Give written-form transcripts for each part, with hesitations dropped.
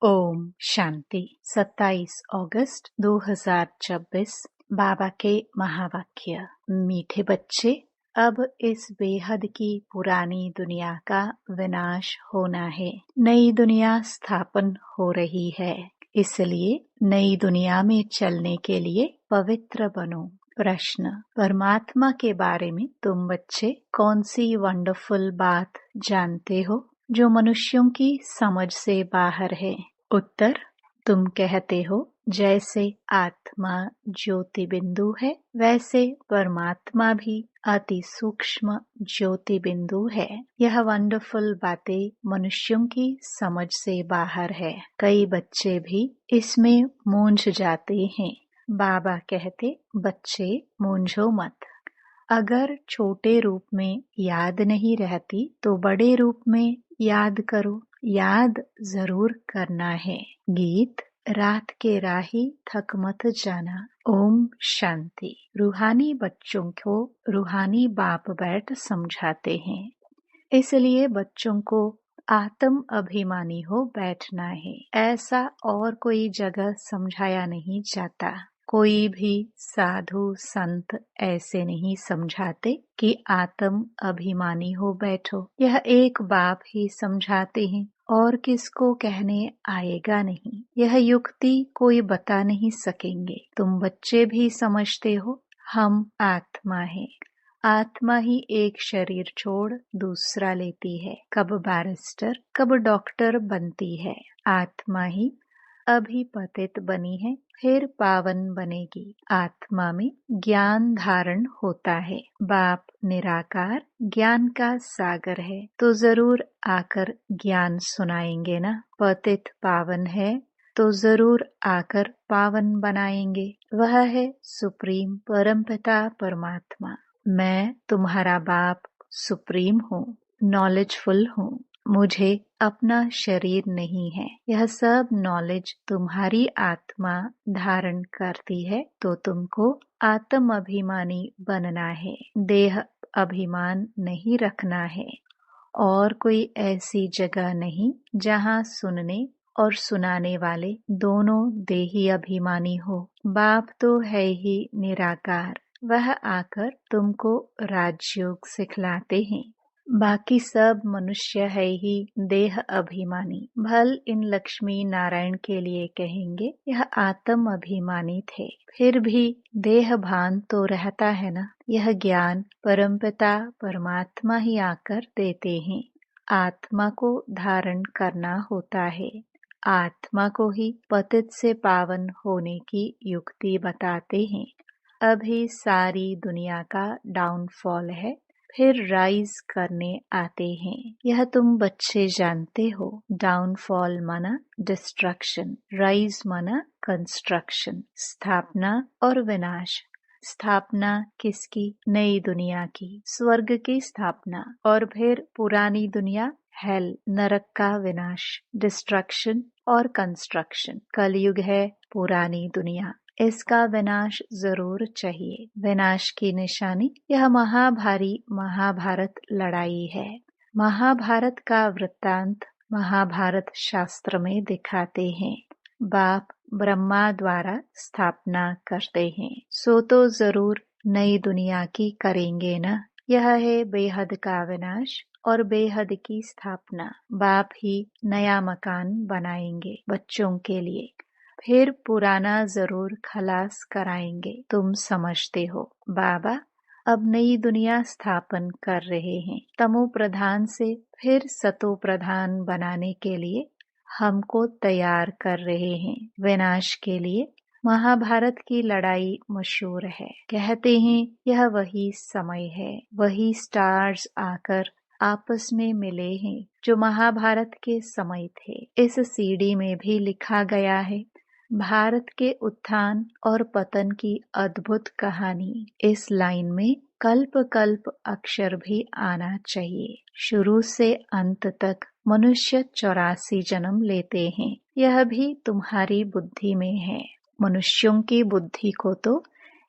ओम शांति। 27 अगस्त 2026 बाबा के महावाक्य। मीठे बच्चे, अब इस बेहद की पुरानी दुनिया का विनाश होना है। नई दुनिया स्थापन हो रही है, इसलिए नई दुनिया में चलने के लिए पवित्र बनो। प्रश्न: परमात्मा के बारे में तुम बच्चे कौन सी वंडरफुल बात जानते हो जो मनुष्यों की समझ से बाहर है? उत्तर: तुम कहते हो जैसे आत्मा ज्योति बिंदु है, वैसे परमात्मा भी अति सूक्ष्म ज्योति बिंदु है। यह वंडरफुल बातें मनुष्यों की समझ से बाहर है। कई बच्चे भी इसमें मूंझ जाते हैं। बाबा कहते, बच्चे मूंझो मत। अगर छोटे रूप में याद नहीं रहती तो बड़े रूप में याद करो। याद जरूर करना है। गीत: रात के राही थक मत जाना। ओम शांति। रूहानी बच्चों को रूहानी बाप बैठ समझाते हैं, इसलिए बच्चों को आत्म अभिमानी हो बैठना है। ऐसा और कोई जगह समझाया नहीं जाता। कोई भी साधु संत ऐसे नहीं समझाते कि आत्म अभिमानी हो बैठो। यह एक बाप ही समझाते हैं और किसको कहने आएगा नहीं। यह युक्ति कोई बता नहीं सकेंगे। तुम बच्चे भी समझते हो हम आत्मा है। आत्मा ही एक शरीर छोड़ दूसरा लेती है। कब बैरिस्टर, कब डॉक्टर बनती है। आत्मा ही अभी पतित बनी है, फिर पावन बनेगी। आत्मा में ज्ञान धारण होता है। बाप निराकार ज्ञान का सागर है, तो जरूर आकर ज्ञान सुनाएंगे ना। पतित पावन है तो जरूर आकर पावन बनाएंगे। वह है सुप्रीम परमपिता परमात्मा। मैं तुम्हारा बाप सुप्रीम हूँ, नॉलेजफुल हूँ। मुझे अपना शरीर नहीं है। यह सब नॉलेज तुम्हारी आत्मा धारण करती है, तो तुमको आत्म अभिमानी बनना है। देह अभिमान नहीं रखना है। और कोई ऐसी जगह नहीं जहाँ सुनने और सुनाने वाले दोनों देही अभिमानी हो। बाप तो है ही निराकार। वह आकर तुमको राजयोग सिखलाते हैं। बाकी सब मनुष्य है ही देह अभिमानी। भल इन लक्ष्मी नारायण के लिए कहेंगे यह आत्म अभिमानी थे, फिर भी देह भान तो रहता है ना। यह ज्ञान परमपिता परमात्मा ही आकर देते हैं। आत्मा को धारण करना होता है। आत्मा को ही पतित से पावन होने की युक्ति बताते हैं। अभी सारी दुनिया का डाउनफॉल है, फिर राइज करने आते हैं। यह तुम बच्चे जानते हो। डाउनफॉल माना डिस्ट्रक्शन, राइज माना कंस्ट्रक्शन, स्थापना और विनाश। स्थापना किसकी? नई दुनिया की, स्वर्ग की स्थापना। और फिर पुरानी दुनिया हेल, नरक का विनाश, डिस्ट्रक्शन और कंस्ट्रक्शन। कलयुग है पुरानी दुनिया, इसका विनाश जरूर चाहिए। विनाश की निशानी यह महाभारी महाभारत लड़ाई है। महाभारत का वृत्तांत महाभारत शास्त्र में दिखाते हैं। बाप ब्रह्मा द्वारा स्थापना करते हैं, सो तो जरूर नई दुनिया की करेंगे ना। यह है बेहद का विनाश और बेहद की स्थापना। बाप ही नया मकान बनाएंगे बच्चों के लिए, फिर पुराना जरूर खलास कराएंगे। तुम समझते हो बाबा अब नई दुनिया स्थापन कर रहे हैं। तमो प्रधान से फिर सतो प्रधान बनाने के लिए हमको तैयार कर रहे हैं। विनाश के लिए महाभारत की लड़ाई मशहूर है। कहते हैं यह वही समय है, वही स्टार्स आकर आपस में मिले हैं जो महाभारत के समय थे। इस सीडी में भी लिखा गया है भारत के उत्थान और पतन की अद्भुत कहानी। इस लाइन में कल्प कल्प अक्षर भी आना चाहिए। शुरू से अंत तक मनुष्य 84 जन्म लेते हैं। यह भी तुम्हारी बुद्धि में है। मनुष्यों की बुद्धि को तो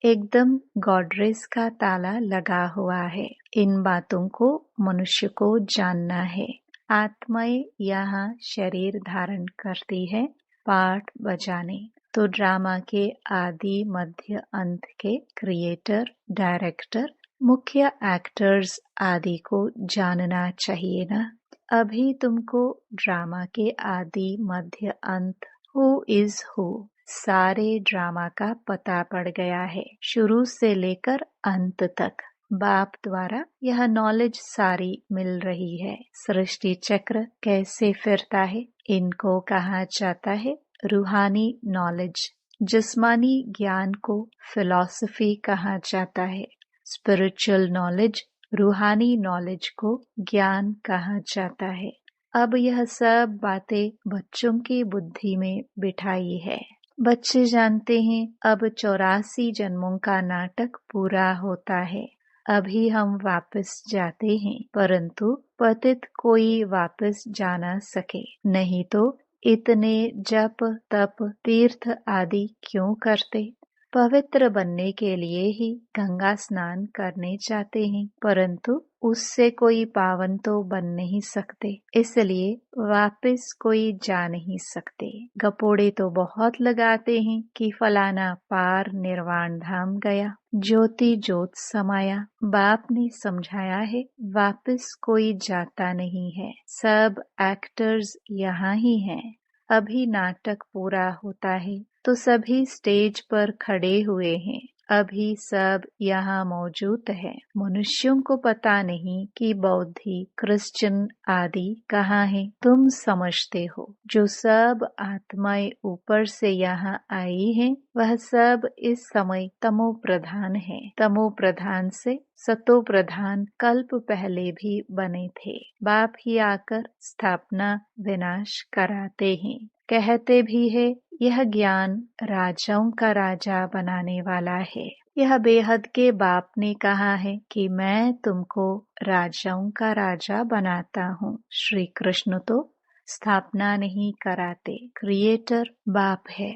एकदम गॉडरेज का ताला लगा हुआ है। इन बातों को मनुष्य को जानना है। आत्माएं यहाँ शरीर धारण करती है पार्ट बजाने। तो ड्रामा के आदि मध्य अंत के क्रिएटर, डायरेक्टर, मुख्य एक्टर्स आदि को जानना चाहिए ना। अभी तुमको ड्रामा के आदि मध्य अंत हु इज हु सारे ड्रामा का पता पड़ गया है, शुरू से लेकर अंत तक। बाप द्वारा यह नॉलेज सारी मिल रही है। सृष्टि चक्र कैसे फिरता है इनको कहा जाता है रूहानी नॉलेज। जिस्मानी ज्ञान को फिलॉसफी कहा जाता है। स्पिरिचुअल नॉलेज, रूहानी नॉलेज को ज्ञान कहा जाता है। अब यह सब बातें बच्चों की बुद्धि में बिठाई है। बच्चे जानते हैं अब 84 जन्मों का नाटक पूरा होता है। अभी हम वापस जाते हैं, परंतु पतित कोई वापस जा न सके। नहीं तो इतने जप तप तीर्थ आदि क्यों करते। पवित्र बनने के लिए ही गंगा स्नान करने जाते हैं, परंतु उससे कोई पावन तो बन नहीं सकते, इसलिए वापस कोई जा नहीं सकते। गपोड़े तो बहुत लगाते हैं कि फलाना पार निर्वाण धाम गया, ज्योति ज्योत समाया। बाप ने समझाया है वापस कोई जाता नहीं है, सब एक्टर्स यहाँ ही हैं। अभी नाटक पूरा होता है तो सभी स्टेज पर खड़े हुए हैं। अभी सब यहाँ मौजूद है। मनुष्यों को पता नहीं कि बौद्धि, क्रिश्चियन आदि कहाँ है। तुम समझते हो जो सब आत्माएं ऊपर से यहाँ आई हैं, वह सब इस समय तमो प्रधान है। तमो प्रधान से सतो प्रधान कल्प पहले भी बने थे। बाप ही आकर स्थापना विनाश कराते हैं। कहते भी है यह ज्ञान राजाओं का राजा बनाने वाला है। यह बेहद के बाप ने कहा है कि मैं तुमको राजाओं का राजा बनाता हूँ। श्री कृष्ण तो स्थापना नहीं कराते, क्रिएटर बाप है।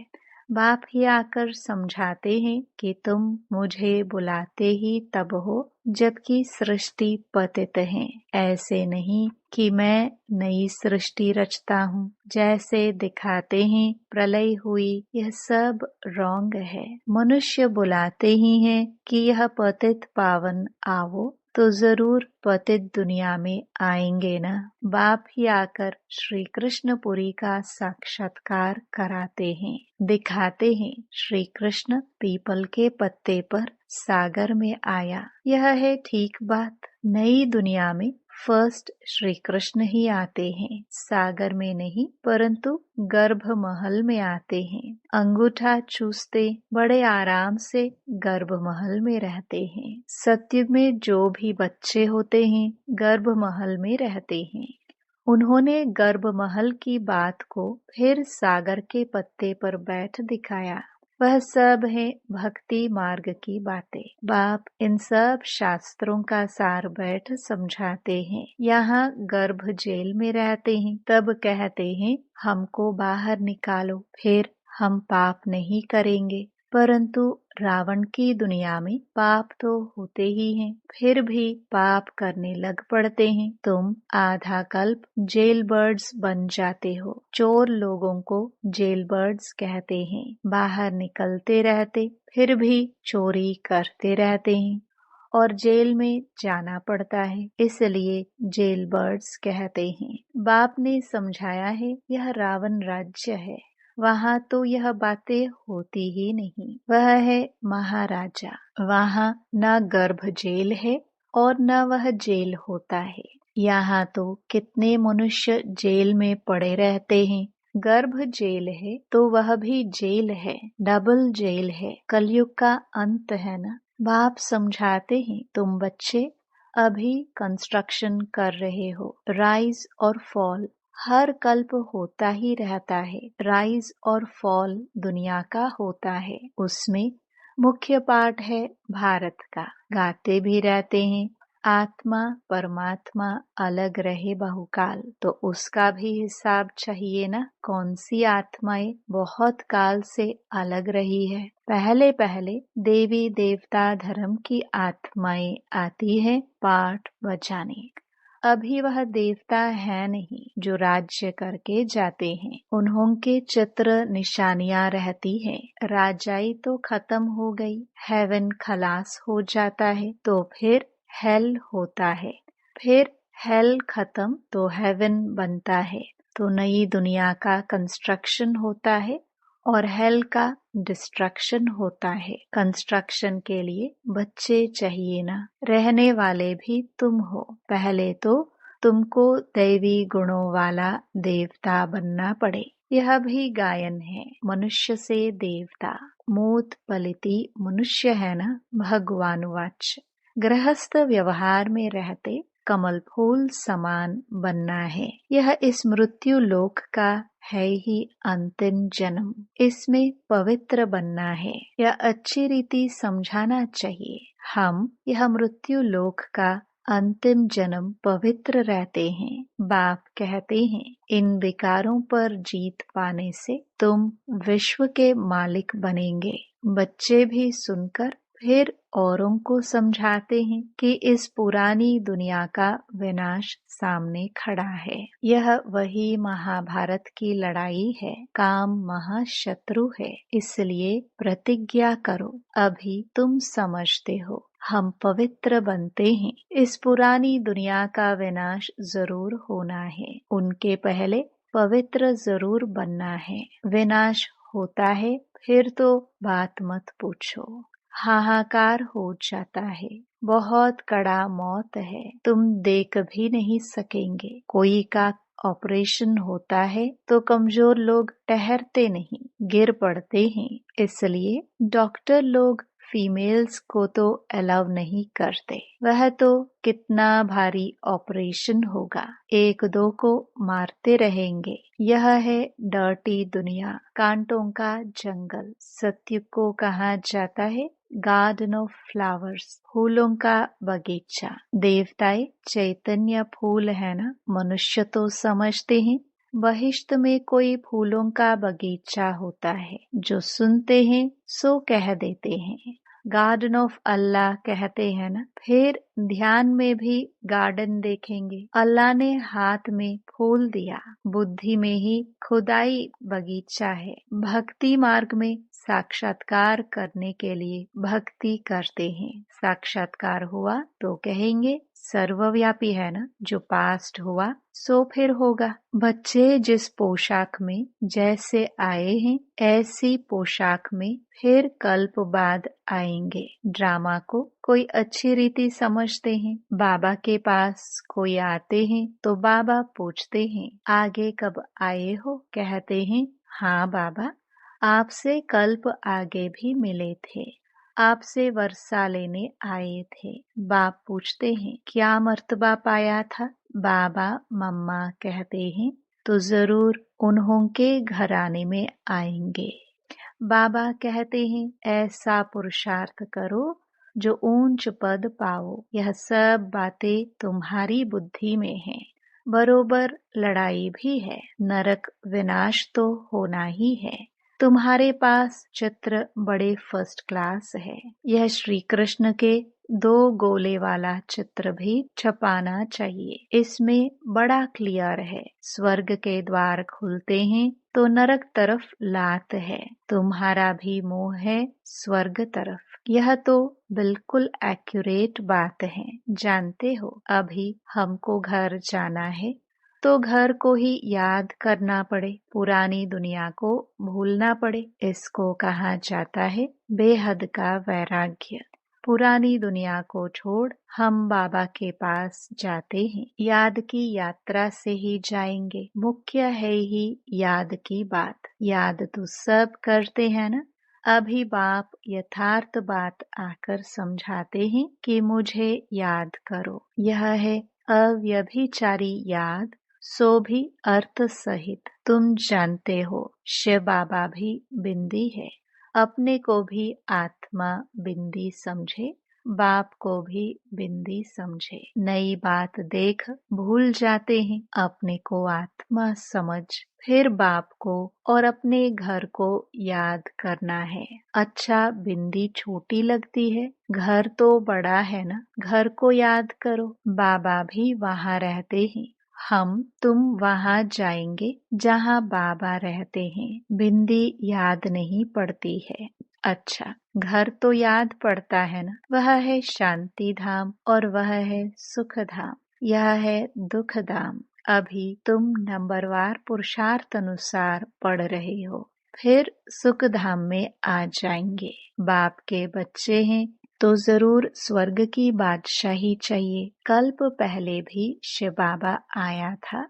बाप ही आकर समझाते हैं कि तुम मुझे बुलाते ही तब हो जबकि सृष्टि पतित है। ऐसे नहीं कि मैं नई सृष्टि रचता हूँ, जैसे दिखाते हैं प्रलय हुई, यह सब रॉन्ग है। मनुष्य बुलाते ही हैं कि यह पतित पावन आओ, तो जरूर पतित दुनिया में आएंगे ना। बाप ही आकर श्री कृष्णपुरी का साक्षात्कार कराते हैं, दिखाते हैं। श्री कृष्ण पीपल के पत्ते पर सागर में आया, यह है ठीक बात। नई दुनिया में फर्स्ट श्री कृष्ण ही आते हैं, सागर में नहीं परंतु गर्भ महल में आते हैं। अंगूठा चूसते बड़े आराम से गर्भ महल में रहते हैं। सत्युग में जो भी बच्चे होते हैं गर्भ महल में रहते हैं। उन्होंने गर्भ महल की बात को फिर सागर के पत्ते पर बैठ दिखाया। वह सब है भक्ति मार्ग की बातें। बाप इन सब शास्त्रों का सार बैठ समझाते हैं। यहाँ गर्भ जेल में रहते हैं, तब कहते हैं हमको बाहर निकालो, फिर हम पाप नहीं करेंगे। परंतु रावण की दुनिया में पाप तो होते ही हैं, फिर भी पाप करने लग पड़ते हैं। तुम आधा कल्प जेल बर्ड्स बन जाते हो। चोर लोगों को जेल बर्ड्स कहते हैं। बाहर निकलते रहते फिर भी चोरी करते रहते हैं और जेल में जाना पड़ता है, इसलिए जेल बर्ड्स कहते हैं। बाप ने समझाया है यह रावण राज्य है, वहाँ तो यह बातें होती ही नहीं। वह है महाराजा, वहाँ न गर्भ जेल है और न वह जेल होता है। यहाँ तो कितने मनुष्य जेल में पड़े रहते हैं। गर्भ जेल है तो वह भी जेल है, डबल जेल है। कलयुग का अंत है ना। बाप समझाते हैं तुम बच्चे अभी कंस्ट्रक्शन कर रहे हो। राइज और फॉल हर कल्प होता ही रहता है। राइज और फॉल दुनिया का होता है, उसमें मुख्य पार्ट है भारत का। गाते भी रहते हैं आत्मा परमात्मा अलग रहे बहुकाल, तो उसका भी हिसाब चाहिए ना। कौन सी आत्माएं बहुत काल से अलग रही है। पहले पहले देवी देवता धर्म की आत्माएं आती है पाठ बजाने। अभी वह देवता है नहीं जो राज्य करके जाते हैं। उन्होंने चित्र निशानियां रहती हैं। राजाई तो खत्म हो गई, हेवन खलास हो जाता है तो फिर हेल होता है, फिर हेल खत्म तो हेवन बनता है, तो नई दुनिया का कंस्ट्रक्शन होता है और हेल का डिस्ट्रक्शन होता है। कंस्ट्रक्शन के लिए बच्चे चाहिए ना, रहने वाले भी तुम हो। पहले तो तुमको दैवी गुणों वाला देवता बनना पड़े। यह भी गायन है, मनुष्य से देवता। मूत पलिति मनुष्य है ना, भगवान वाच्य। गृहस्थ व्यवहार में रहते कमल फूल समान बनना है। यह इस मृत्यु लोक का है ही अंतिम जन्म, इसमें पवित्र बनना है। यह अच्छी रीति समझाना चाहिए। हम यह मृत्यु लोक का अंतिम जन्म पवित्र रहते हैं। बाप कहते हैं, इन विकारों पर जीत पाने से तुम विश्व के मालिक बनेंगे। बच्चे भी सुनकर फिर औरों को समझाते हैं कि इस पुरानी दुनिया का विनाश सामने खड़ा है। यह वही महाभारत की लड़ाई है। काम महाशत्रु है, इसलिए प्रतिज्ञा करो। अभी तुम समझते हो, हम पवित्र बनते हैं। इस पुरानी दुनिया का विनाश जरूर होना है, उनके पहले पवित्र जरूर बनना है। विनाश होता है फिर तो बात मत पूछो, हाहाकार हो जाता है। बहुत कड़ा मौत है, तुम देख भी नहीं सकेंगे। कोई का ऑपरेशन होता है तो कमजोर लोग ठहरते नहीं, गिर पड़ते हैं। इसलिए डॉक्टर लोग फीमेल्स को तो अलाउ नहीं करते। वह तो कितना भारी ऑपरेशन होगा, एक दो को मारते रहेंगे। यह है डर्टी दुनिया, कांटों का जंगल। सत्य को कहा जाता है गार्डन ऑफ फ्लावर्स, फूलों का बगीचा। देवताएं चैतन्य फूल है ना, मनुष्य तो समझते हैं बहिष्त में कोई फूलों का बगीचा होता है। जो सुनते हैं सो कह देते हैं। गार्डन ऑफ अल्लाह कहते हैं ना, फिर ध्यान में भी गार्डन देखेंगे। अल्लाह ने हाथ में फूल दिया, बुद्धि में ही खुदाई बगीचा है। भक्ति मार्ग में साक्षात्कार करने के लिए भक्ति करते हैं। साक्षात्कार हुआ तो कहेंगे सर्वव्यापी है ना, जो पास्ट हुआ सो फिर होगा। बच्चे जिस पोशाक में जैसे आए हैं ऐसी पोशाक में फिर कल्प बाद आएंगे। ड्रामा को कोई अच्छी रीति समझते हैं। बाबा के पास कोई आते हैं तो बाबा पूछते हैं आगे कब आए हो, कहते हैं हाँ बाबा, आपसे कल्प आगे भी मिले थे, आपसे वर्षा लेने आए थे। बाप पूछते हैं क्या मर्तबा पाया था, बाबा मम्मा कहते हैं तो जरूर उन्हों के घराने में आएंगे। बाबा कहते हैं ऐसा पुरुषार्थ करो जो ऊंच पद पाओ। यह सब बातें तुम्हारी बुद्धि में है। बरोबर लड़ाई भी है, नरक विनाश तो होना ही है। तुम्हारे पास चित्र बड़े फर्स्ट क्लास है। यह श्री कृष्ण के 2 गोले वाला चित्र भी छपाना चाहिए। इसमें बड़ा क्लियर है, स्वर्ग के द्वार खुलते हैं तो नरक तरफ लात है। तुम्हारा भी मोह है स्वर्ग तरफ। यह तो बिल्कुल एक्यूरेट बात है। जानते हो अभी हमको घर जाना है तो घर को ही याद करना पड़े, पुरानी दुनिया को भूलना पड़े। इसको कहा जाता है बेहद का वैराग्य। पुरानी दुनिया को छोड़ हम बाबा के पास जाते हैं। याद की यात्रा से ही जाएंगे। मुख्य है ही याद की बात। याद तो सब करते हैं ना। अभी बाप यथार्थ बात आकर समझाते हैं कि मुझे याद करो। यह है अव्यभिचारी याद, सो भी अर्थ सहित। तुम जानते हो शिव बाबा भी बिंदी है, अपने को भी आत्मा बिंदी समझे बाप को भी बिंदी समझे। नई बात देख भूल जाते हैं, अपने को आत्मा समझ। फिर बाप को और अपने घर को याद करना है। अच्छा, बिंदी छोटी लगती है, घर तो बड़ा है ना, घर को याद करो। बाबा भी वहाँ रहते हैं, तुम वहाँ जाएंगे जहाँ बाबा रहते हैं। बिंदी याद नहीं पड़ती है। अच्छा, घर तो याद पड़ता है ना, वह है शांति धाम और वह है सुख धाम, यह है दुख धाम। अभी तुम नंबरवार पुरुषार्थ अनुसार पढ़ रहे हो, फिर सुख धाम में आ जाएंगे। बाप के बच्चे हैं तो जरूर स्वर्ग की बादशाही चाहिए। कल्प पहले भी शिव बाबा आया था,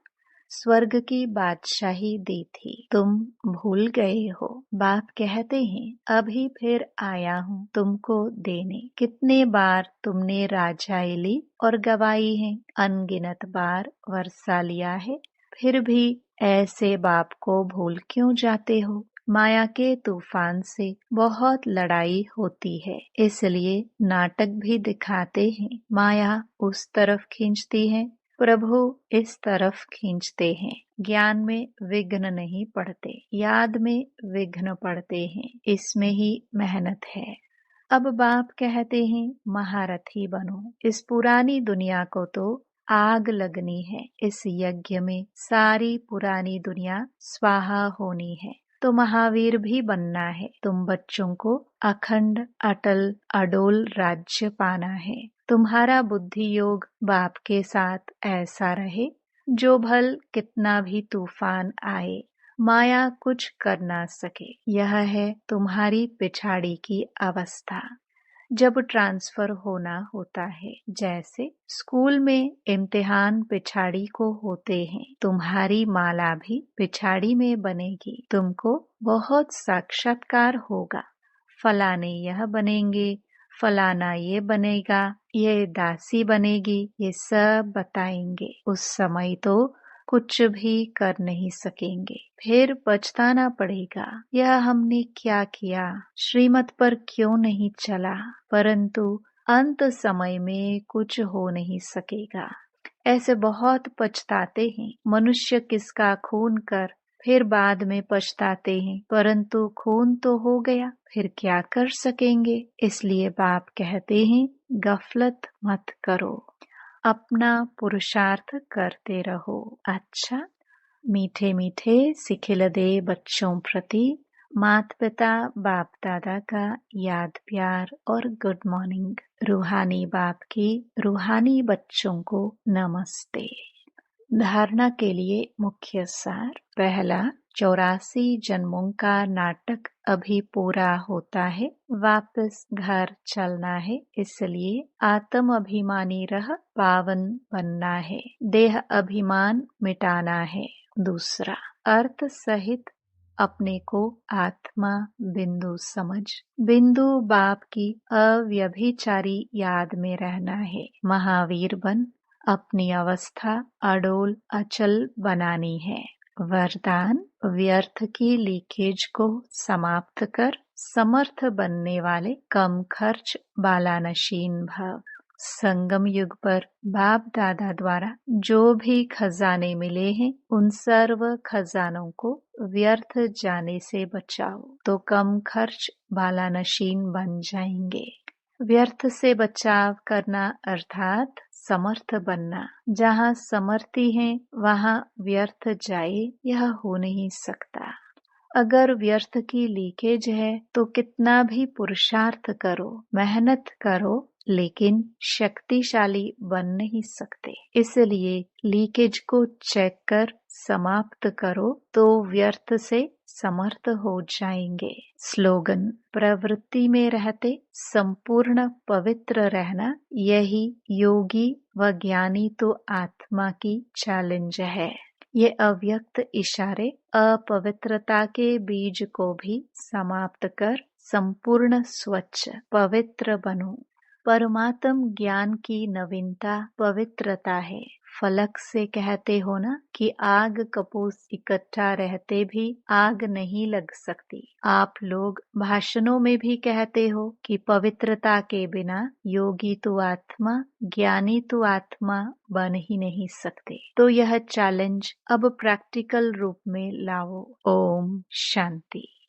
स्वर्ग की बादशाही दी थी, तुम भूल गए हो। बाप कहते हैं अभी फिर आया हूँ तुमको देने। कितने बार तुमने राजाई ली और गवाई है, अनगिनत बार वर्षा लिया है, फिर भी ऐसे बाप को भूल क्यों जाते हो। माया के तूफान से बहुत लड़ाई होती है, इसलिए नाटक भी दिखाते हैं। माया उस तरफ खींचती है, प्रभु इस तरफ खींचते हैं। ज्ञान में विघ्न नहीं पड़ते, याद में विघ्न पड़ते हैं, इसमें ही मेहनत है। अब बाप कहते हैं महारथी बनो। इस पुरानी दुनिया को तो आग लगनी है, इस यज्ञ में सारी पुरानी दुनिया स्वाहा होनी है, तो महावीर भी बनना है। तुम बच्चों को अखंड अटल अडोल राज्य पाना है। तुम्हारा बुद्धि योग बाप के साथ ऐसा रहे, जो भल कितना भी तूफान आए, माया कुछ कर ना सके। यह है तुम्हारी पिछाड़ी की अवस्था। जब ट्रांसफर होना होता है, जैसे स्कूल में इम्तिहान पिछाड़ी को होते हैं, तुम्हारी माला भी पिछाड़ी में बनेगी। तुमको बहुत साक्षात्कार होगा, फलाने यह बनेंगे, फलाना ये बनेगा, ये दासी बनेगी, ये सब बताएंगे। उस समय तो कुछ भी कर नहीं सकेंगे, फिर पछताना पड़ेगा, यह हमने क्या किया, श्रीमत पर क्यों नहीं चला। परंतु अंत समय में कुछ हो नहीं सकेगा। ऐसे बहुत पछताते हैं मनुष्य, किसका खून कर फिर बाद में पछताते हैं, परंतु खून तो हो गया, फिर क्या कर सकेंगे। इसलिए बाप कहते हैं गफलत मत करो, अपना पुरुषार्थ करते रहो। अच्छा, मीठे मीठे सिखिलदे बच्चों प्रति माता पिता बाप दादा का याद प्यार और गुड मॉर्निंग। रूहानी बाप की रूहानी बच्चों को नमस्ते। धारणा के लिए मुख्य सार। पहला, 84 जन्मों का नाटक अभी पूरा होता है, वापस घर चलना है, इसलिए आत्म अभिमानी रह पावन बनना है, देह अभिमान मिटाना है। दूसरा, अर्थ सहित अपने को आत्मा बिंदु समझ, बिंदु बाप की अव्यभिचारी याद में रहना है। महावीर बन अपनी अवस्था अडोल अचल बनानी है। वरदान, व्यर्थ की लीकेज को समाप्त कर समर्थ बनने वाले कम खर्च बालानशीन भव। संगम युग पर बाप दादा द्वारा जो भी खजाने मिले हैं, उन सर्व खजानों को व्यर्थ जाने से बचाओ, तो कम खर्च बालानशीन बन जाएंगे। व्यर्थ से बचाव करना अर्थात समर्थ बनना। जहाँ समर्थी है वहाँ व्यर्थ जाए, यह हो नहीं सकता। अगर व्यर्थ की लीकेज है तो कितना भी पुरुषार्थ करो, मेहनत करो, लेकिन शक्तिशाली बन नहीं सकते। इसलिए लीकेज को चेक कर समाप्त करो, तो व्यर्थ से समर्थ हो जाएंगे। स्लोगन, प्रवृत्ति में रहते संपूर्ण पवित्र रहना, यही योगी व ज्ञानी तो आत्मा की चैलेंज है। ये अव्यक्त इशारे अपवित्रता के बीज को भी समाप्त कर संपूर्ण स्वच्छ पवित्र बनो। परमात्म ज्ञान की नवीनता पवित्रता है। फलक से कहते हो ना कि आग कपूस इकट्ठा रहते भी आग नहीं लग सकती। आप लोग भाषणों में भी कहते हो कि पवित्रता के बिना योगी तो आत्मा, ज्ञानी तो आत्मा बन ही नहीं सकते। तो यह चैलेंज अब प्रैक्टिकल रूप में लाओ। ओम शांति।